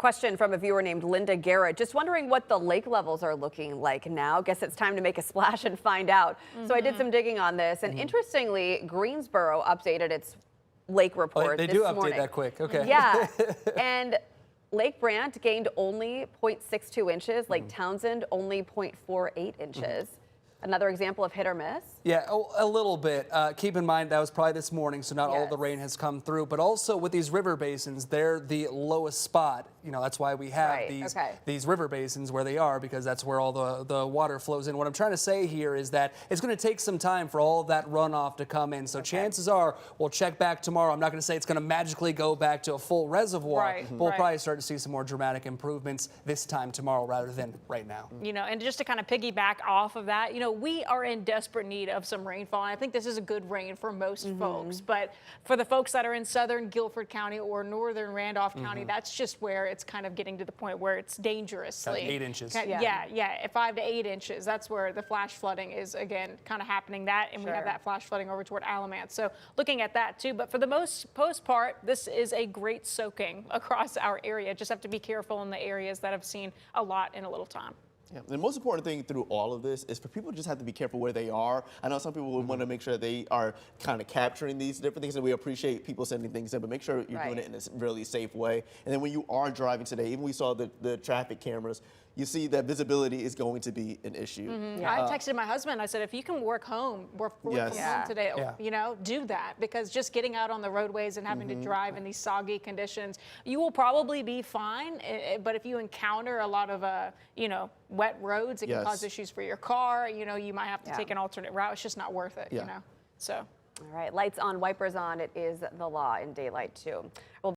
Question from a viewer named Linda Garrett. Just wondering what the lake levels are looking like now. Guess it's time to make a splash and find out. So I did some digging on this, and interestingly, Greensboro updated its lake report They this do update morning. that quick. Okay. Yeah, and Lake Brandt gained only 0.62 inches. Lake Townsend only 0.48 inches. Another example of hit or miss? Yeah, a little bit. Keep in mind that was probably this morning, so not all the rain has come through. But also with these river basins, they're the lowest spot. You know, that's why we have these river basins where they are, because that's where all the water flows in. What I'm trying to say here is that it's going to take some time for all of that runoff to come in. So chances are we'll check back tomorrow. I'm not going to say it's going to magically go back to a full reservoir, but we'll probably start to see some more dramatic improvements this time tomorrow rather than right now. You know, and just to kind of piggyback off of that, you know, we are in desperate need of some rainfall. And I think this is a good rain for most folks, but for the folks that are in southern Guilford County or northern Randolph County, that's just where it's kind of getting to the point where it's dangerously 8 inches. Yeah, 5 to 8 inches. That's where the flash flooding is again kind of happening. And we have that flash flooding over toward Alamance. So looking at that too. But for the most part, this is a great soaking across our area. Just have to be careful in the areas that have seen a lot in a little time. Yeah. The most important thing through all of this is for people to just have to be careful where they are. I know some people would want to make sure they are kind of capturing these different things, and we appreciate people sending things in, but make sure you're doing it in a really safe way. And then when you are driving today, even we saw the traffic cameras, you see that visibility is going to be an issue. I texted my husband. I said, if you can work home, work from home today, you know, do that, because just getting out on the roadways and having to drive in these soggy conditions, you will probably be fine. But if you encounter a lot of, you know, wet roads, it can cause issues for your car. You know, you might have to take an alternate route. It's just not worth it, you know. So. All right, lights on, wipers on. It is the law in daylight too. Well,